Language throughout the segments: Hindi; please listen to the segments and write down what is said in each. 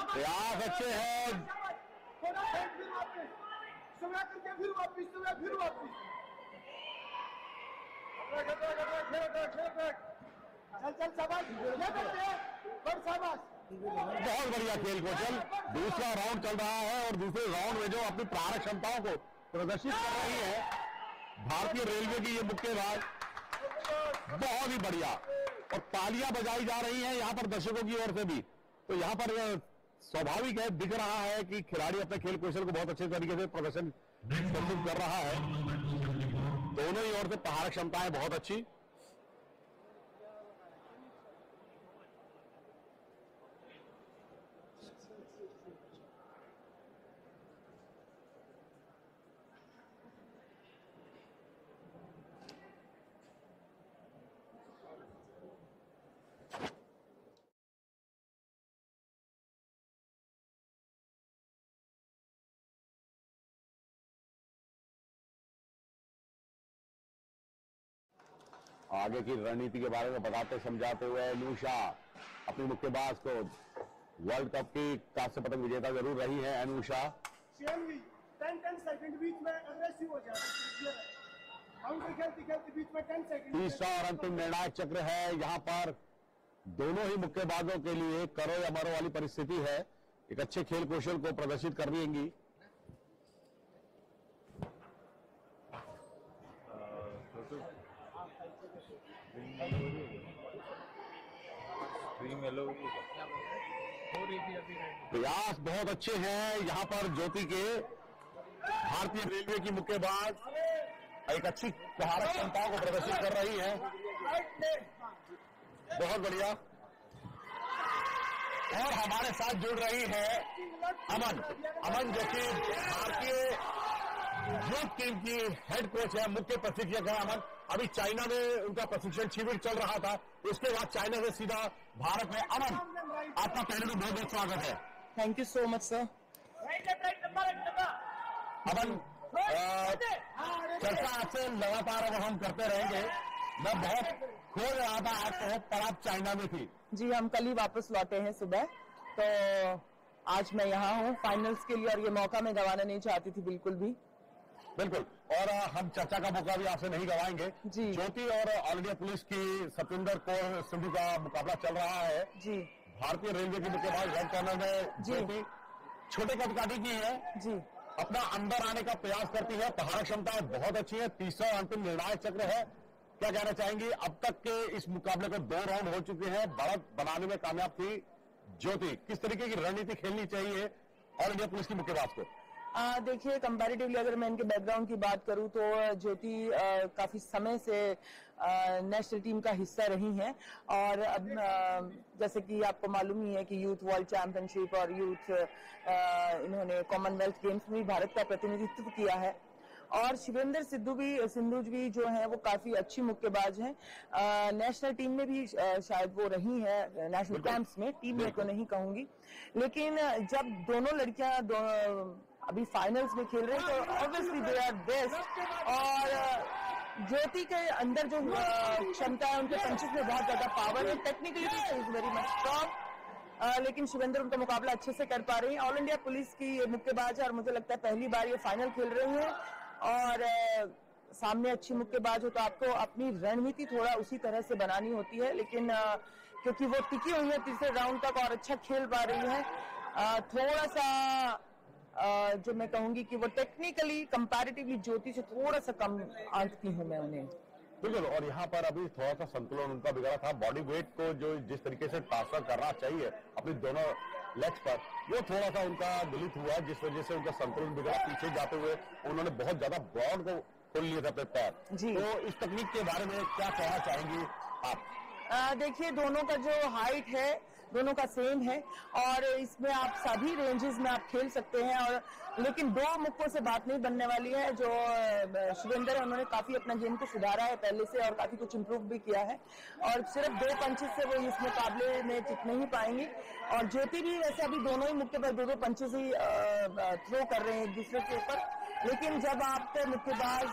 प्रयास अच्छे हैं। बहुत बढ़िया खेल कौशल। दूसरा राउंड चल रहा है और दूसरे राउंड में जो अपनी प्रारक क्षमताओं को प्रदर्शित कर रही है भारतीय रेलवे की ये मुक्केबाज, बहुत ही बढ़िया। और तालियां बजाई जा रही हैं यहाँ पर दर्शकों की ओर से भी। तो यहाँ पर स्वाभाविक है, दिख रहा है कि खिलाड़ी अपने खेल कौशल को बहुत अच्छे तरीके से प्रदर्शन कर रहा है। दोनों ही ओर से प्रहारक क्षमताएं बहुत अच्छी। आगे की रणनीति के बारे में बताते समझाते हुए अनुषा अपनी मुक्केबाज को, वर्ल्ड कप की कांस्य पदक विजेता जरूर रही है अनुषा। 10 सेकंड बीच में अग्रेसिव हो जाता है, खेलते बीच में 10 सेकंड। तीसरा और अंतिम निर्णायक चक्र है यहाँ पर। दोनों ही मुक्केबाजों के लिए करो या मरो वाली परिस्थिति है। एक अच्छे खेल कौशल को प्रदर्शित कर देंगी। प्रयास बहुत अच्छे हैं यहाँ पर ज्योति के। भारतीय रेलवे की मुक्केबाज एक अच्छी प्रहारक क्षमताओं को प्रदर्शित कर रही है। बहुत बढ़िया। और हमारे साथ जुड़ रही है अमन जो कि भारतीय यूथ टीम की हेड कोच है, मुख्य प्रशिक्षक है अमन। अभी चाइना में उनका प्रशिक्षण शिविर चल रहा था, उसके बाद चाइना से सीधा भारत में। अमन, आपका पहले में बहुत बहुत स्वागत है। Thank you so much sir. Aman, चर्चा आपसे लगातार अब हम करते रहेंगे। मैं बहुत खोज रहा था आपको, पर आप चाइना में थी। जी, हम कल ही वापस लौटे हैं सुबह, तो आज मैं यहाँ हूँ फाइनल्स के लिए, और ये मौका मैं गंवाना नहीं चाहती थी बिल्कुल भी। बिल्कुल, और हम चर्चा का मौका भी आपसे नहीं गंवाएंगे। जी। ज्योति और ऑल इंडिया पुलिस की सत्येंद्र कौर सिंधु का मुकाबला चल रहा है। जी। भारतीय रेलवे की मुक्केबाज रेड कॉर्नर में ज्योति छोटे कदकाठी की है। जी। अपना अंदर आने का प्रयास करती है, प्रहारक क्षमता बहुत अच्छी है। तीसरा और अंतिम निर्णायक चक्र है। क्या कहना चाहेंगी? अब तक के इस मुकाबले को 2 राउंड हो चुके हैं, बढ़त बनाने में कामयाब थी ज्योति। किस तरीके की रणनीति खेलनी चाहिए ऑल इंडिया पुलिस की मुक्केबाज को? देखिए, कंपैरेटिवली अगर मैं इनके बैकग्राउंड की बात करूं तो ज्योति काफी समय से नेशनल टीम का हिस्सा रही हैं, और अब जैसे कि आपको मालूम ही है कि यूथ वर्ल्ड चैंपियनशिप और यूथ इन्होंने कॉमनवेल्थ गेम्स में भी भारत का प्रतिनिधित्व किया है। और शिवेंद्र सिंधु भी जो है वो काफी अच्छी मुक्केबाज हैं। नेशनल टीम में भी शायद वो रही है, नेशनल कैंप्स में। टीम में तो नहीं कहूंगी, लेकिन जब दोनों लड़कियां अभी फाइनल्स में खेल रहे हैं तो ऑब्वियसली दे आर बेस्ट। और ज्योति के अंदर जो क्षमता है, उनके पंचेस में बहुत ज्यादा पावर है, टेक्निकली भी इज वेरी मच स्ट्रॉन्ग। लेकिन शिवेंद्र उनका मुकाबला अच्छे से कर पा रही हैं। ऑल इंडिया पुलिस की मुक्केबाज है और मुझे लगता है पहली बार ये फाइनल खेल रही हैं, और सामने अच्छी मुक्केबाज हो तो आपको अपनी रणनीति थोड़ा उसी तरह से बनानी होती है। लेकिन क्योंकि वो टिकी हुई है तीसरे राउंड तक और अच्छा खेल पा रही है, थोड़ा सा जो मैं कहूंगी कि वो टेक्निकली कंपैरेटिवली ज्योति से थोड़ा सा कम आंकती हूं मैं उन्हें। बिल्कुल, और यहाँ पर अभी थोड़ा सा संतुलन उनका बिगड़ा था। बॉडी वेट को जो जिस तरीके से ट्रांसफर करना चाहिए अपनी दोनों लेग्स पर, वो थोड़ा सा उनका दलित हुआ, जिस वजह से उनका संतुलन बिगड़ा। पीछे जाते हुए उन्होंने बहुत ज्यादा ब्रॉड को खोल लिया था अपने पैर। तो इस तकनीक के बारे में क्या कहना चाहेंगी आप? देखिए, दोनों का जो हाइट है दोनों का सेम है, और इसमें आप सभी रेंजेस में आप खेल सकते हैं। और लेकिन 2 मुक्कों से बात नहीं बनने वाली है। जो शिवेंद्र है उन्होंने काफी अपना गेम को सुधारा है पहले से, और काफी कुछ इम्प्रूव भी किया है, और सिर्फ 2 पंचेस से वो इस मुकाबले में टिक नहीं पाएंगी। और ज्योति भी वैसे अभी दोनों ही मुक्के पर 2-2 पंचेस ही थ्रो कर रहे हैं एक दूसरे के ऊपर। लेकिन जब आपके मुक्केबाज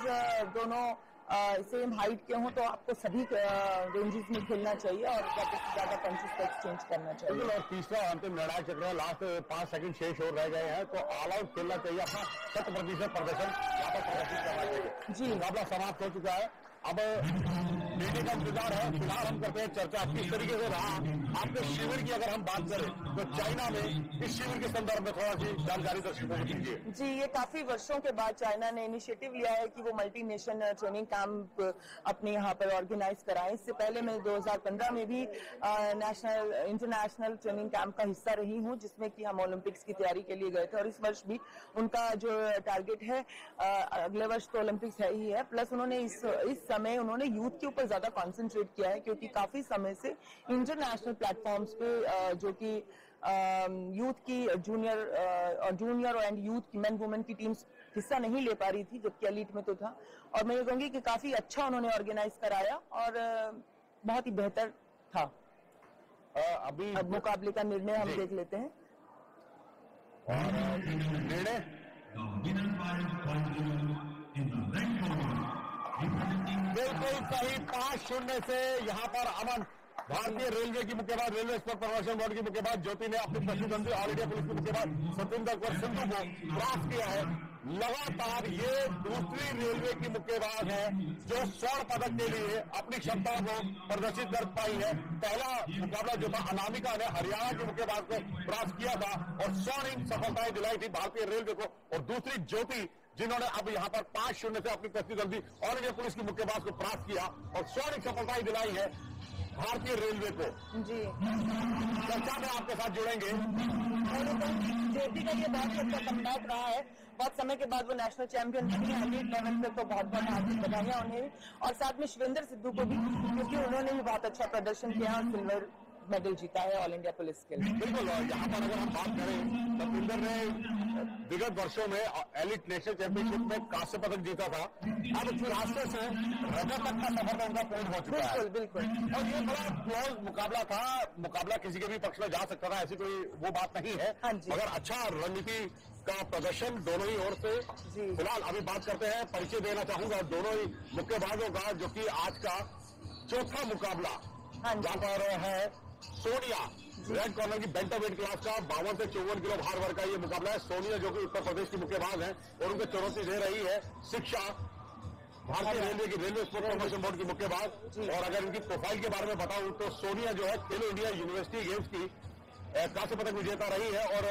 दोनों सेम हाइट के हों तो आपको सभी रेंजेस में खेलना चाहिए और ज्यादा से ज्यादा पंचेस का एक्सचेंज करना चाहिए। बिल्कुल, और तीसरा अंतिम निर्णायक चक्र है, लास्ट 5 सेकंड शेष और रह गए हैं, तो ऑल आउट खेलना चाहिए, अपना 100% प्रदर्शन यहाँ पर प्रदर्शित करना चाहिए जी। मुकाबला समाप्त हो चुका है, अब मीटिंग का इंतजार है। फिलहाल हम करते हैं चर्चा किस तरीके से रहा आपके शिविर की। अगर हम बात करें तो चाइना में इस शिविर के संदर्भ में थोड़ा सी जानकारी दर्शकों को दीजिए। जी, ये काफी वर्षों के बाद चाइना ने इनिशिएटिव लिया है कि वो मल्टी नेशन ट्रेनिंग कैंप अपने यहाँ पर ऑर्गेनाइज कराएं। इससे पहले मैं 2015 में भी इंटरनेशनल ट्रेनिंग कैंप का हिस्सा रही हूँ, जिसमें कि हम ओलंपिक्स की तैयारी के लिए गए थे, और इस वर्ष भी उनका जो टारगेट है, अगले वर्ष तो ओलंपिक्स है ही है, प्लस उन्होंने इस समय उन्होंने यूथ के ऊपर ज्यादा कंसंट्रेट किया है, क्योंकि काफी समय से इंटरनेशनल प्लेटफॉर्म्स पे जो कि यूथ की जूनियर एंड यूथ की मेन वुमेन की टीम्स हिस्सा नहीं ले पा रही थी, जबकि एलीट में तो था। और मैं ये कहूंगी कि काफी अच्छा उन्होंने ऑर्गेनाइज कराया और बहुत ही बेहतर था। अभी अब मुकाबले का निर्णय हम देख लेते हैं। और निर्णय बिल्कुल सही, 5-0 से यहाँ पर अमन भारतीय रेलवे की मुक्केबाज, रेलवे स्पोर्ट प्रमोशन बोर्ड की मुक्केबाज ज्योति ने अपनी प्रतिद्वंदी ऑल इंडिया पुलिस की मुक्केबाज सतिंदर कौर सिंधु को क्रॉस किया है। लगातार ये दूसरी रेलवे की मुक्केबाज है जो स्वर्ण पदक के लिए अपनी क्षमताओं को प्रदर्शित कर पाई है। पहला मुकाबला जो था अनामिका ने हरियाणा की मुक्केबाज को क्रॉस किया था और स्वर्णिम सफलताएं दिलाई थी भारतीय रेलवे को, और दूसरी ज्योति जिन्होंने अब यहाँ पर 5-0 से अपनी प्रतिद्वंदी ऑल इंडिया पुलिस की मुक्केबाज को परास्त किया और स्वर्णिम सफलताएं दिलाई है भारतीय रेलवे को। जी, चर्चा में आपके साथ जुड़ेंगे। ज्योति का ये बहुत ही अच्छा कमबैक रहा है, बहुत समय के बाद वो नेशनल चैंपियन बनी है एलीट लेवल पे, तो बहुत बहुत हार्दिक बधाइयां उन्हें और साथ में शिवेंद्र सिद्धू को भी, क्योंकि उन्होंने भी बहुत अच्छा प्रदर्शन किया और सिल्वर मेडल जीता है ऑल इंडिया पुलिस के लिए। बिल्कुल, और यहाँ पर अगर हम बात करें तो सतिंदर ने विगत वर्षों में एलीट नेशनल चैंपियनशिप में कांस्य पदक जीता था, अब कांस्य से रजत तक का सफर उनका पूर्ण हो चुका है। बिल्कुल। और ये बड़ा क्लोज मुकाबला था, मुकाबला किसी के भी पक्ष में जा सकता था, ऐसी कोई वो बात नहीं है, मगर अच्छा रणनीति का प्रदर्शन दोनों ही ओर से। फिलहाल अभी बात करते हैं, परिचय देना चाहूंगा दोनों ही मुक्केबाजों का, जो कि आज का चौथा मुकाबला जहाँ पर है। सोनिया रेड कॉर्नर की बेंटरवेट क्लास का 52 से 54 किलो भार वर्ग का ये मुकाबला है। सोनिया जो कि उत्तर प्रदेश की मुक्केबाज है और उनको चुनौती दे रही है शिक्षा, भारतीय रेलवे की रेलवे स्पोर्ट प्रमोशन बोर्ड की मुक्केबाज। और अगर इनकी प्रोफाइल के बारे में बताऊं तो सोनिया जो है खेलो इंडिया यूनिवर्सिटी गेम्स की कांस्य पदक विजेता रही है और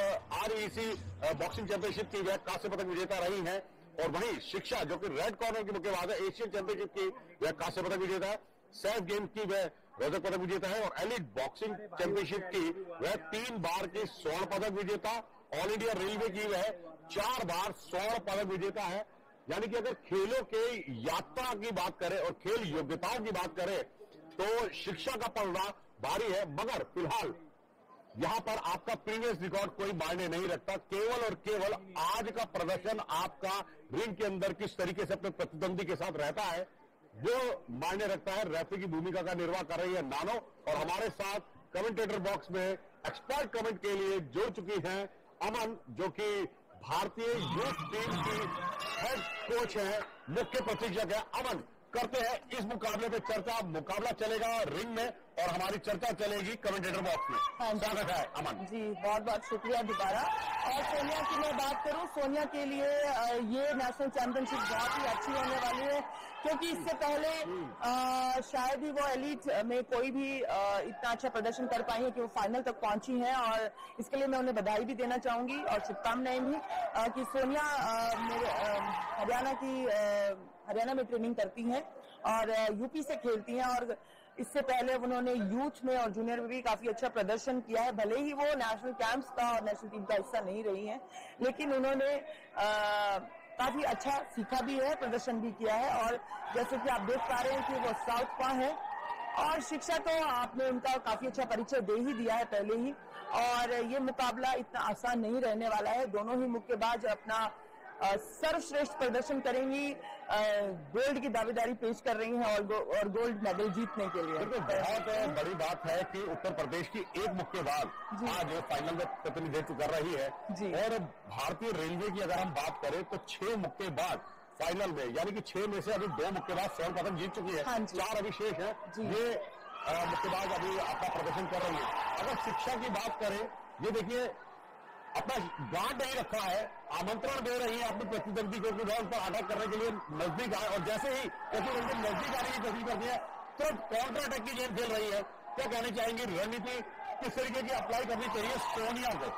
REC बॉक्सिंग चैंपियनशिप की वह कांस्य पदक विजेता रही है। और वहीं शिक्षा जो कि रेड कॉर्नर की मुक्केबाज है, एशियन चैंपियनशिप की वह कांस्य पदक विजेता है, सैफ गेम्स की वह रजत पदक विजेता है और एलीट बॉक्सिंग चैंपियनशिप की वह 3 बार की स्वर्ण पदक विजेता, ऑल इंडिया रेलवे की वह 4 बार स्वर्ण पदक विजेता है। यानी कि अगर खेलों के यात्रा की बात करें और खेल योग्यताओं की बात करें तो शिक्षा का पलड़ा भारी है, मगर फिलहाल यहां पर आपका प्रीवियस रिकॉर्ड कोई मायने नहीं रखता, केवल और केवल आज का प्रदर्शन आपका रिंग के अंदर किस तरीके से अपने प्रतिद्वंदी के साथ रहता है वो मायने रखता है। रेफरी की भूमिका का निर्वाह कर रही है नानो, और हमारे साथ कमेंटेटर बॉक्स में एक्सपर्ट कमेंट के लिए जुड़ चुकी हैं अमन, जो कि भारतीय यूथ टीम की हेड कोच है, मुख्य प्रशिक्षक है। अमन, करते हैं इस मुकाबले पे चर्चा। मुकाबला चलेगा रिंग में और हमारी चर्चा चलेगी कमेंटेटर बॉक्स में। स्वागत है अमन जी, बहुत बहुत शुक्रिया दोबारा। और सोनिया की मैं बात करूं, सोनिया के लिए ये नेशनल चैंपियनशिप बहुत ही अच्छी होने वाली है, क्योंकि इससे पहले शायद ही वो एलीट में कोई भी इतना अच्छा प्रदर्शन कर पाई है कि वो फाइनल तक पहुंची हैं, और इसके लिए मैं उन्हें बधाई भी देना चाहूंगी और शुभकामनाएं भी कि सोनिया हरियाणा में ट्रेनिंग करती हैं और यूपी से खेलती हैं, और इससे पहले उन्होंने यूथ में और जूनियर में भी काफी अच्छा प्रदर्शन किया है। भले ही वो नेशनल कैंप्स का और नेशनल टीम का हिस्सा नहीं रही हैं, लेकिन उन्होंने काफी अच्छा सीखा भी है, प्रदर्शन भी किया है। और जैसे कि आप देख पा रहे हैं कि वो साउथपा है, और शिक्षा तो आपने उनका काफी अच्छा परिचय दे ही दिया है पहले ही, और ये मुकाबला इतना आसान नहीं रहने वाला है। दोनों ही मुक्केबाज अपना सर्वश्रेष्ठ प्रदर्शन करेंगी, गोल्ड की दावेदारी पेश कर रही हैं और गोल्ड मेडल जीतने के लिए। तो बहुत बड़ी बात है कि उत्तर प्रदेश की एक मुक्केबाज आज फाइनल में प्रतिनिधित्व कर रही है, और भारतीय रेलवे की अगर हम बात करें तो 6 मुक्केबाज फाइनल में, यानी कि 6 में से अभी 2 मुक्केबाज स्वर्ण पदक जीत चुकी है। हाँ जी। 4 अभी शेष है। जी। ये मुक्केबाज अभी अपना प्रदर्शन कर रही है। अगर शिक्षा की बात करें, ये देखिए अपना गांठ नहीं रखा है, आमंत्रण दे रही है अपने प्रतिद्वंदी को कि वह उन पर अटैक करने के लिए नजदीक आए, और जैसे ही प्रतिद्वंदी नजदीक आने की कोशिश करती है तुरंत काउंटर अटैक की गेम खेल रही है। क्या कहना चाहेंगे, रणनीति किस तरीके की अप्लाई करनी चाहिए सोनिया को?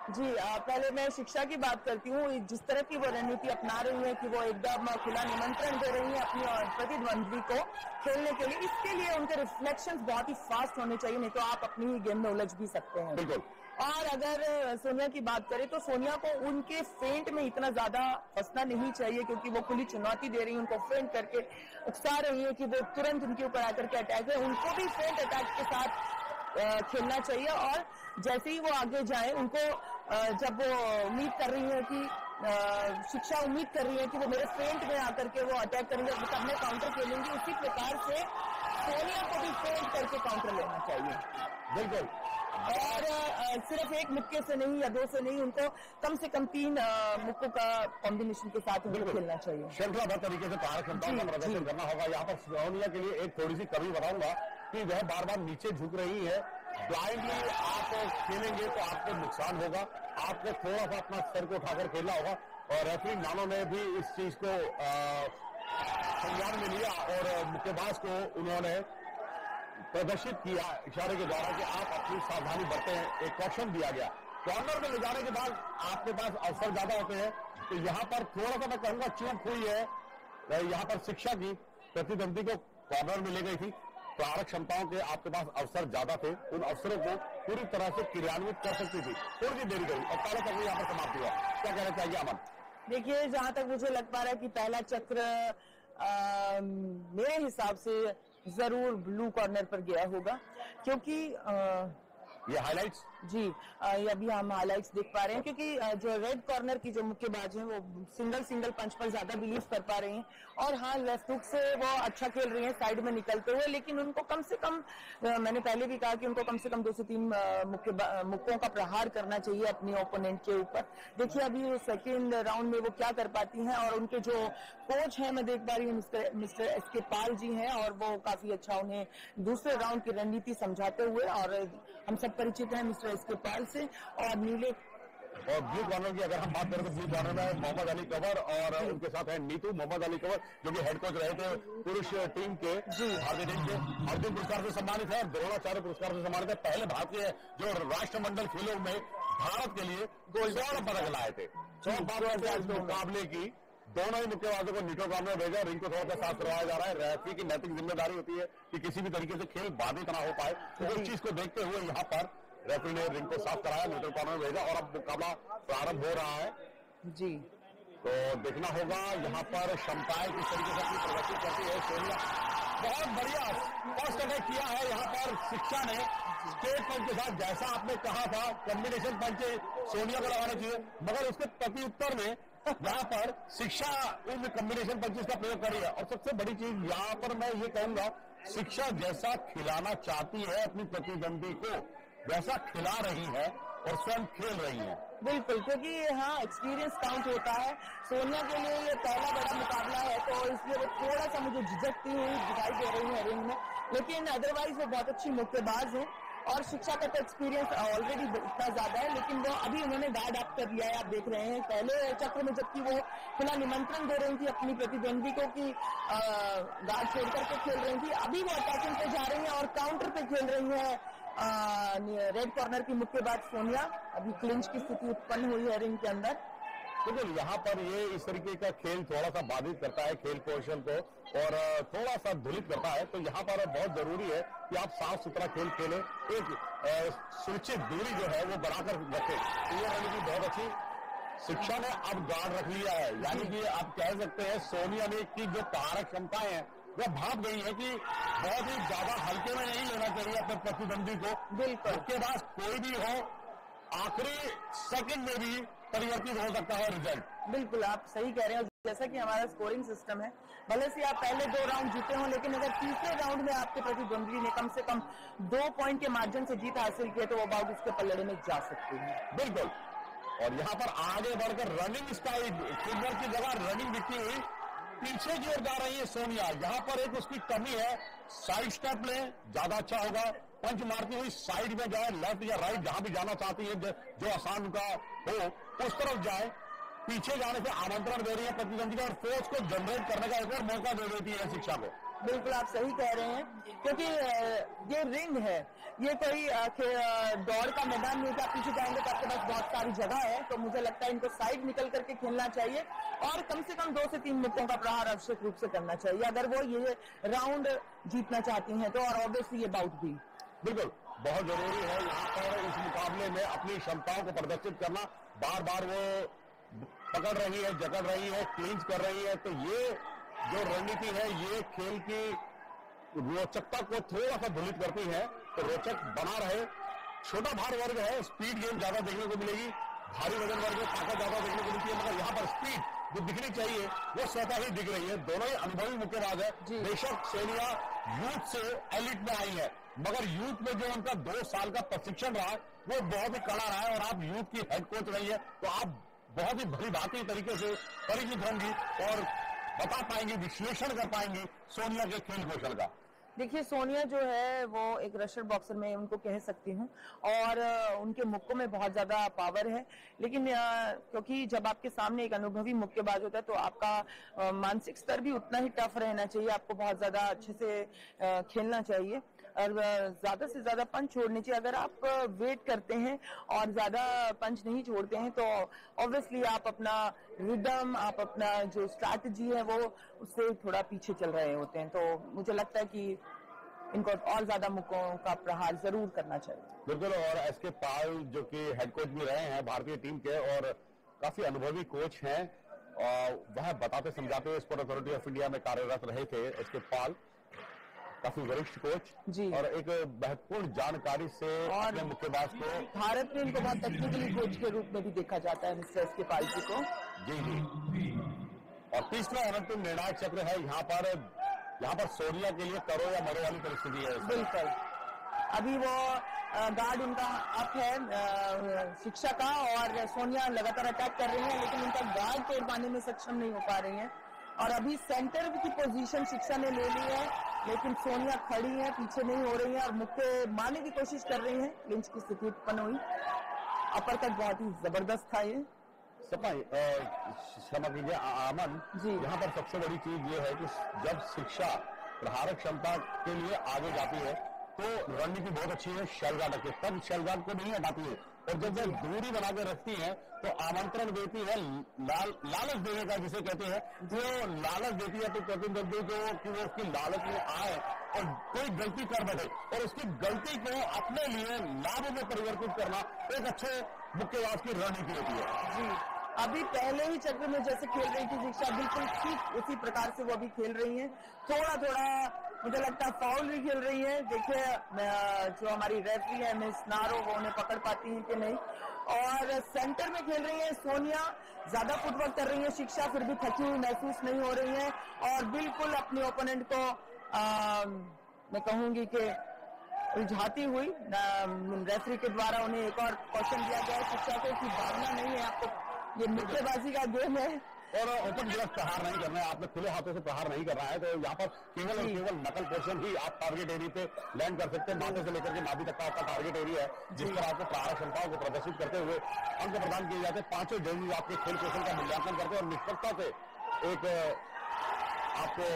जी, पहले मैं शिक्षा की बात करती हूँ। जिस तरह की वो रणनीति अपना रही है कि वो एकदम खुला निमंत्रण दे रही है अपनी प्रतिद्वंदी को खेलने के लिए, इसके लिए उनके रिफ्लेक्शंस बहुत ही फास्ट होने चाहिए, नहीं तो आप अपनी ही गेम में उलझ भी सकते हैं। बिल्कुल। और अगर सोनिया की बात करें तो सोनिया को उनके फेंट में इतना ज्यादा फंसना नहीं चाहिए, क्योंकि वो खुली चुनौती दे रही है, उनको फेंट करके उकसा रही है कि वो तुरंत उनके ऊपर आकर के अटैक है। उनको भी फेंट अटैक के साथ खेलना चाहिए, और जैसे ही वो आगे जाए उनको जब वो उम्मीद कर रही है कि शिक्षा उम्मीद कर रही है कि वो मेरे फेंट में आकर के वो अटैक करेंगे, तब मैं काउंटर खेलूंगी, उसी प्रकार से सोनिया को भी फेंट करके काउंटर लेना चाहिए। बिल्कुल। और सिर्फ एक मुक्के से नहीं या 2 से नहीं, उनको कम से कम 3 मुक्कों का कॉम्बिनेशन के साथ उनको खेलना चाहिए। श्रृंखलाबद्ध तरीके से कार्यक्षमताओं का प्रदर्शन करना होगा। यहाँ पर सोनिया के लिए एक थोड़ी सी कमी बताऊंगा कि वह बार बार नीचे झुक रही है। ब्लाइंडली आप खेलेंगे तो आपको नुकसान होगा, आपको थोड़ा सा अपना सर को उठाकर खेलना होगा, और रेफरी नानो ने भी इस चीज को संज्ञान में लिया और मुक्केबाज को उन्होंने प्रदर्शित किया इशारे के द्वारा कि आप अपनी सावधानी बरतें। एक कॉशन दिया गया। कॉर्नर में ले जाने के बाद आपके पास अवसर ज्यादा होते हैं, तो यहाँ पर थोड़ा सा मैं कहूंगा चूक हुई है। यहाँ पर शिक्षा की प्रतिद्वंदी को कॉर्नर में ले गई थी, प्रारक क्षमताओं के आपके पास अवसर ज्यादा थे, उन अवसरों को पूरी तरह से क्रियान्वित कर सकती थी, थोड़ी सी देरी करी और पहला चक्र यहाँ पर समाप्त हुआ। क्या कहना चाहिए अमन? देखिए, जहां तक मुझे लग पा रहा है कि पहला चक्र मेरे हिसाब से जरूर ब्लू कॉर्नर पर गया होगा, क्योंकि ये हाइलाइट्स जी ये अभी हम हाइलाइट्स देख पा रहे हैं, क्योंकि जो रेड कॉर्नर की जो मुक्केबाज हैं वो सिंगल पंच पर ज्यादा बिलीव कर पा रहे हैं, और हाँ लेफ्ट हुक से वो अच्छा खेल रही हैं साइड में निकलते हुए, लेकिन उनको कम से कम मैंने पहले भी कहा कि उनको कम से कम 2 से 3 मुक्कों का प्रहार करना चाहिए अपनी ओपोनेंट के ऊपर। देखिए अभी सेकेंड राउंड में वो क्या कर पाती हैं, और उनके जो कोच हैं मैं देख पा रही हूँ मिस्टर एस के पाल जी हैं, और वो काफी अच्छा उन्हें दूसरे राउंड की रणनीति समझाते हुए, और हम सब परिचित हैं मिस्टर एस के पाल से। और नीले और ब्लू कॉर्नर की अगर हम बात करें तो ब्लू कॉर्नर में मोहम्मद अली कंवर और उनके साथ है नीतू। मोहम्मद अली कंवर जो कि हेड कोच रहे थे पुरुष टीम के, भारतीय टीम के, अर्जुन पुरस्कार से सम्मानित है और द्रोणाचार्य पुरस्कार से सम्मानित है। पहले भारतीय जो राष्ट्रमंडल खेलों में भारत के लिए स्वर्ण पदक लाए थे। मुकाबले की दोनों ही मुक्केबाजों को नीटो कॉर्नर भेजा, रिंग को थोड़ा सा साफ करवाया जा रहा है। रेफरी की नैतिक जिम्मेदारी होती है कि किसी भी तरीके से खेल बाधित ना हो पाए, तो उस चीज को देखते हुए यहाँ पर रेफरी ने रिंग को साफ कराया, न्यूट्रल कॉर्नर में भेजा और अब मुकाबला प्रारंभ हो रहा है। जी तो देखना होगा यहाँ पर क्षमताएं किस तरीके से अपनी प्रदर्शित करती है सोनिया। बहुत बढ़िया फर्स्ट अटैक किया है यहाँ पर शिक्षा ने स्टेट पंच के साथ, जैसा आपने कहा था कॉम्बिनेशन पंच सोनिया को लगाना चाहिए, मगर उसके प्रति उत्तर में यहाँ पर शिक्षा उन कॉम्बिनेशन पंचेस का प्रयोग कर रही है। और सबसे बड़ी चीज यहाँ पर मैं ये कहूंगा, शिक्षा जैसा खिलाना चाहती है अपनी प्रतिद्वंदी को वैसा खिला रही है और स्वयं खेल रही है। बिल्कुल, क्योंकि हाँ एक्सपीरियंस काउंट होता है। सोनिया के लिए ये पहला बड़ा मुकाबला है, तो इसलिए वो थोड़ा सा मुझे झिझकती हुई दिखाई दे रही है रिंग में, लेकिन अदरवाइज वो बहुत अच्छी मुक्केबाज है। और शिक्षा का तो एक्सपीरियंस ऑलरेडी इतना ज्यादा है, लेकिन वो अभी उन्होंने गार्ड अप कर लिया है। आप देख रहे हैं पहले चक्र में जबकि वो खुला निमंत्रण दे रही थी अपनी प्रतिद्वंदी को कि गार्ड छोड़ करके खेल रही थी, अभी वो अटैकिंग पे जा रही है और काउंटर पे खेल रही है। रेड कॉर्नर की मुक्केबाज सोनिया, अभी क्लिंच की स्थिति उत्पन्न हुई है रिंग के अंदर। बिल्कुल, यहाँ पर ये इस तरीके का खेल थोड़ा सा बाधित करता है खेल कौशल को और थोड़ा सा धुलित करता है, तो यहाँ पर बहुत जरूरी है कि आप साफ सुथरा खेल खेलें, एक सुरक्षित दूरी जो है वो बनाकर रखें। तो ये रणनीति बहुत अच्छी शिक्षा ने अब गार्ड रख लिया है, यानी कि आप कह सकते हैं सोनिया ने की जो प्रहारक क्षमताएं हैं वो भाग गई है कि बहुत ही ज्यादा हल्के में नहीं लेना चाहिए अपने प्रतिद्वंदी को। बिल्कुल, उसके बाद कोई भी हो आखिरी सेकंड में भी परिवर्तित हो सकता है रिजल्ट। बिल्कुल, आप सही कह रहे हैं। जैसा कि हमारा स्कोरिंग सिस्टम है, भले से आप पहले 2 राउंड जीते हो, लेकिन अगर तीसरे राउंड में आपके प्रतिद्वंदी ने कम से कम 2 पॉइंट के मार्जिन से जीत हासिल की है तो वो बाउट उसके पल्ले में जा सकती है। बिल्कुल, और यहां पर आगे बढ़कर रनिंग स्टाइल फुटबॉल की जगह रनिंग दिखती हुई पीछे की ओर जा रही है सोनिया। यहां पर एक उसकी कमी है, साइड स्टेप लें ज्यादा अच्छा होगा। पंच मारती हुई साइड में जाए, लेफ्ट या राइट जहां भी जाना चाहती है, जो आसान उनका हो उस तरफ जाए। पीछे जाने से आमंत्रण दे रही है प्रतिद्वंदी का और फोर्स को जनरेट करने का एक और मौका दे देती है शिक्षा को। बिल्कुल आप सही कह रहे हैं, क्योंकि ये रिंग है, ये कोई दौड़ का मैदान नहीं है। आप पीछे जाएंगे तो आपके पास बहुत सारी जगह है, तो मुझे लगता है इनको साइड निकल करके खेलना चाहिए और कम से कम 2 से 3 मुक्कों का प्रहार आवश्यक रूप से करना चाहिए अगर वो ये राउंड जीतना चाहती हैं तो। और ऑब्वियसली ये बाउट भी बिल्कुल बहुत जरूरी है यहाँ पर इस मुकाबले में अपनी क्षमताओं को प्रदर्शित करना। बार बार वो पकड़ रही है, जकड़ रही है, क्लींच कर रही है, तो ये जो रणनीति है ये खेल की रोचकता को थोड़ा सा धुलित करती है। तो रोचक बना रहे। छोटा भार वर्ग है, स्पीड गेम ज्यादा देखने को मिलेगी, भारी वजन वर्ग में ताकत ज्यादा देखने को मिलती है, मगर यहाँ पर स्पीड जो दिखनी चाहिए वो स्वतः ही दिख रही है। दोनों ही अनुभवी मुक्केबाज है। बेशक सोनिया यूथ से एलिट में आई है, मगर यूथ में जो उनका 2 साल का प्रशिक्षण रहा वो बहुत ही कड़ा रहा है और आप यूथ की हेड कोच रही है तो आप बहुत ही भली भांति तरीके से परिचित होंगी और बता पाएंगी, विश्लेषण कर पाएंगी सोनिया के खेल कौशल का। देखिए सोनिया जो है वो एक रशर बॉक्सर में उनको कह सकती हूँ और उनके मुक्कों में बहुत ज्यादा पावर है, लेकिन क्योंकि जब आपके सामने एक अनुभवी मुक्केबाज होता है तो आपका मानसिक स्तर भी उतना ही टफ रहना चाहिए। आपको बहुत ज्यादा अच्छे से खेलना चाहिए और ज्यादा से ज्यादा पंच छोड़ने चाहिए। अगर आप वेट करते हैं और ज्यादा पंच नहीं छोड़ते हैं तो ऑब्वियसली आप अपना रिदम, आप अपना जो स्ट्रैटेजी है वो उससे थोड़ा पीछे चल रहे होते हैं। तो मुझे लगता है कि इनको और ज्यादा मुक्कों का प्रहार जरूर करना चाहिए। बिल्कुल। और एसके पाल जो कि हेड कोच भी रहे हैं भारतीय टीम के और काफी अनुभवी कोच हैं, और वह बताते समझाते हुए स्पोर्ट अथॉरिटी ऑफ इंडिया में कार्यरत रहे थे एसके पाल, काफी वरिष्ठ कोच जी। और एक महत्वपूर्ण जानकारी से अपने मुक्केबाज को भारत में इनको बहुत टेक्निकली कोच के रूप में भी देखा जाता है मिस्टर एसके पाल जी को। जी। और तीसरा और अंतिम निर्णायक चक्र है यहाँ पर सोनिया के लिए करो या मरो वाली परिस्थिति है। बिल्कुल। अभी वो गार्ड उनका अप है शिक्षा का और सोनिया लगातार अटैक कर रही है, लेकिन उनका गार्ड तोड़ पाने में सक्षम नहीं हो पा रही है। और अभी सेंटर की पोजीशन शिक्षा ने ले ली है, लेकिन सोनिया खड़ी है, पीछे नहीं हो रही है और मुक्के मारने की कोशिश कर रही है। क्लिंच की स्थिति उत्पन्न हुई। अपर कट बहुत ही जबरदस्त था ये। क्षमा कीजिए आमन जी। यहाँ पर सबसे बड़ी चीज ये है कि जब शिक्षा प्रहारक क्षमता के लिए आगे जाती है तो रणनीति बहुत अच्छी है शेलगार्ड की, तब शेलगार्ड को नहीं हटाती है और जब वे दूरी बना के रखती है तो आमंत्रण देती है लालच देने का, जिसे कहते हैं जो लालच देती है तो प्रतिद्वंदी को कि वो उसकी लालच में आए और कोई गलती कर बैठे और उसकी गलती को अपने लिए लाभ में परिवर्तित करना एक अच्छे मुक्केबाज की रणनीति होती है। जी। अभी पहले ही चक्र में जैसे खेल रही थी शिक्षा, बिल्कुल ठीक उसी प्रकार से वो अभी खेल रही हैं। थोड़ा मुझे लगता है फाउल भी खेल रही है। देखिए जो हमारी रेफरी है मिस नारो, वो उन्हें पकड़ पाती हैं कि नहीं। और सेंटर में खेल रही है सोनिया, ज्यादा फुटवर्क कर रही है शिक्षा, फिर भी थकी हुई महसूस नहीं हो रही है और बिल्कुल अपने ओपोनेंट को मैं कहूंगी कि उलझाती हुई। रेफरी के द्वारा उन्हें एक और क्वेश्चन दिया गया है शिक्षा को कि भागना नहीं है, आपको ये मुक्केबाजी का गेम है और ओपन गिरफ्त प्रहार नहीं करना है, आपने खुले हाथों से प्रहार नहीं करना है। तो यहाँ पर केवल और केवल नकल पोर्शन ही आप टारगेट एरिया पे लैंड कर सकते हैं। माथे से लेकर के नाभि तक का आपका टारगेट एरिया है जिस पर आपको प्रहार क्षमताओं को प्रदर्शित करते हुए अंक प्रदान किए जाते हैं। 5 जजेस आपके खेल कौशल का मूल्यांकन करते हैं और निष्पक्षता से एक आपको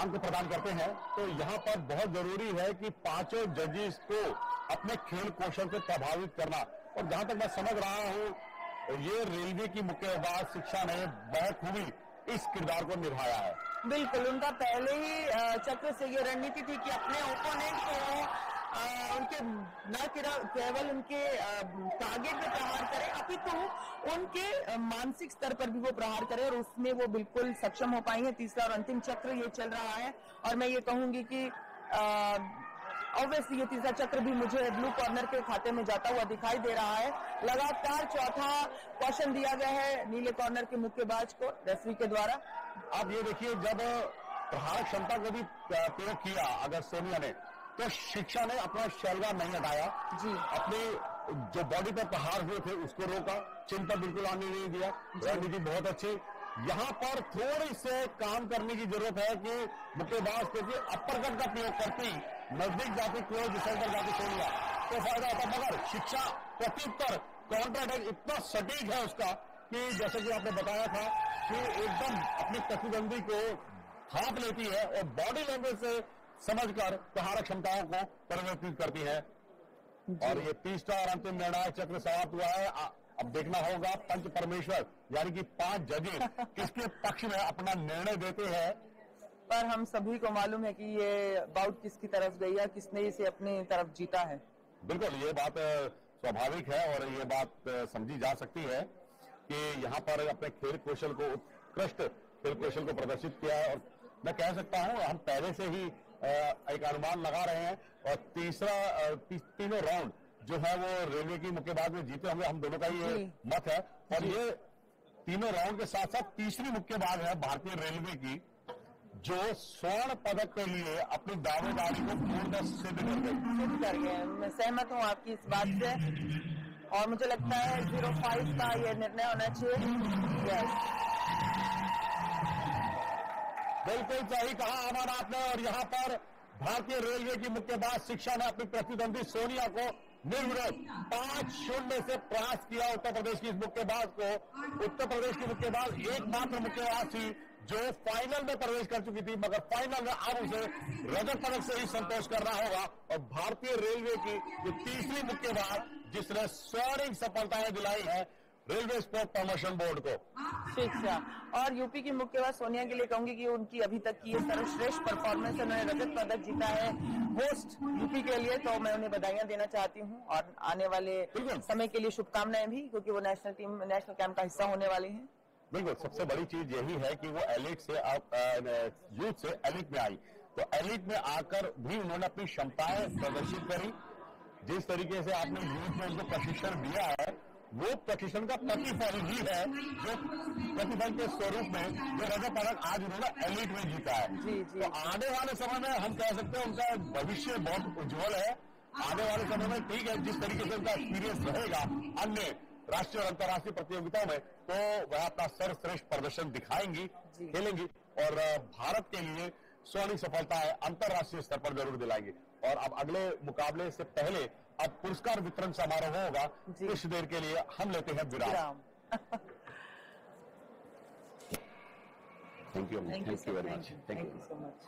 अंक प्रदान करते हैं। तो यहाँ पर बहुत जरूरी है कि 5 जजेस को अपने खेल कौशल से प्रभावित करना। और जहां तक मैं समझ रहा हूं ये रेलवे की मुक्केबाज शिक्षा ने बखूबी इस किरदार को निभाया है। बिल्कुल। उनका पहले ही चक्र से ये रणनीति थी कि अपने ओपोनेंट को उनके न केवल उनके टारगेट में प्रहार करें, अपितु उनके मानसिक स्तर पर भी वो प्रहार करें और उसमें वो बिल्कुल सक्षम हो पाएंगे। तीसरा और अंतिम चक्र ये चल रहा है और मैं ये कहूंगी कि ऑब्वियसली ये तीसरा चक्र भी मुझे ब्लू कॉर्नर के खाते में जाता हुआ दिखाई दे रहा है। लगातार चौथा क्वेश्चन दिया गया है नीले कॉर्नर के मुक्केबाज को रेफरी के द्वारा। आप ये देखिए जब प्रहार क्षमता को भी प्रयोग किया अगर सोनिया ने, तो शिक्षा ने अपना शेलगार्ड नहीं हटाया जी, अपनी जो बॉडी पर प्रहार हुए थे उसको रोका, चिन पर बिल्कुल आने नहीं दिया, रणनीति बहुत अच्छी। यहां पर थोड़ी से काम करने की जरूरत है कि मुक्केबाज क्योंकि अपर कट का प्रयोग करते ही नजदीक जाती क्लोज डिफेंडर जाती सोनिया तो फायदा होता, मगर शिक्षा प्रत्युत्तर काउंटर अटैक इतना सटीक है उसका कि जैसे कि आपने बताया था कि एकदम अपनी प्रतिद्वंदी को हाथ लेती है और बॉडी लैंग्वेज से समझकर प्रहारक क्षमताओं को परिवर्तित करती है। और ये तीसरा और अंतिम निर्णायक चक्र समाप्त हुआ है। अब देखना होगा पंच परमेश्वर यानी कि 5 जजेस किसके पक्ष में अपना निर्णय देते हैं। पर हम सभी को मालूम है कि ये बाउट किसकी तरफ गई है, किसने इसे अपनी तरफ जीता है। बिल्कुल, ये बात स्वाभाविक है और ये बात समझी जा सकती है कि यहाँ पर अपने खेल कौशल को, उत्कृष्ट खेल कौशल को प्रदर्शित किया है। और मैं कह सकता हूँ हम पहले से ही एक अनुमान लगा रहे हैं और तीनों राउंड जो है वो रेलवे की मुक्केबाज में जीते होंगे, हम दोनों का ही मत है। और ये तीनों राउंड के साथ साथ तीसरी मुक्केबाज है भारतीय रेलवे की जो स्वर्ण पदक के लिए अपनी दावेदारी को पूर्णतः सिद्ध कर गई। मैं सहमत हूँ आपकी इस बात से और मुझे लगता है 05 का ये निर्णय होना चाहिए। बिल्कुल सही कहा अमन आपने। और यहाँ पर भारतीय रेलवे की मुक्केबाज शिक्षा ने अपनी प्रतिद्वंदी सोनिया को निर्विरोध 5-0 से परास्त किया। उत्तर प्रदेश की इस मुक्केबाज को, उत्तर प्रदेश की मुक्केबाज एकमात्र मुक्केबाज थी जो फाइनल में प्रवेश कर चुकी थी, मगर फाइनल में अब उसे रजत पदक से ही संतोष करना होगा। और भारतीय रेलवे की ये तीसरी मुक्केबाज जिसने स्वर्णिम सफलताएं दिलाई है रेलवे स्पोर्ट प्रमोशन बोर्ड को। शिक्षा और यूपी की मुक्केबाज सोनिया के लिए कहूंगी कि उनकी अभी तक की सर्वश्रेष्ठ परफॉर्मेंस, उन्होंने रजत पदक जीता है होस्ट यूपी के लिए, तो मैं उन्हें बधाइयां देना चाहती हूं और आने वाले समय के लिए शुभकामनाएं भी, क्योंकि वो नेशनल कैंप का हिस्सा होने वाली हैं। बिल्कुल, सबसे बड़ी चीज यही है कि वो एलिट से यूथ से एलिट में आई, तो एलिट में आकर भी उन्होंने अपनी क्षमताएं प्रदर्शित करी। जिस तरीके से आपने यूथ में उनको प्रशिक्षण दिया है वो प्रशिक्षण का प्रतिफल ही है, जो प्रतिफल के स्वरूप में जो रजत पदक आज उन्होंने एलिट में जीता है। तो आने वाले समय में हम कह सकते हैं उनका भविष्य बहुत उज्जवल है। आने वाले समय में ठीक है, जिस तरीके से उनका एक्सपीरियंस रहेगा अन्य राष्ट्रीय और अंतर्राष्ट्रीय प्रतियोगिताओं में, तो वह अपना सर्वश्रेष्ठ प्रदर्शन दिखाएंगी, खेलेंगी और भारत के लिए स्वर्णिम सफलताएं अंतर्राष्ट्रीय स्तर पर जरूर दिलाएंगी। और अब अगले मुकाबले से पहले अब पुरस्कार वितरण समारोह होगा, कुछ देर के लिए हम लेते हैं विराम। Thank you very much. Thank you so much.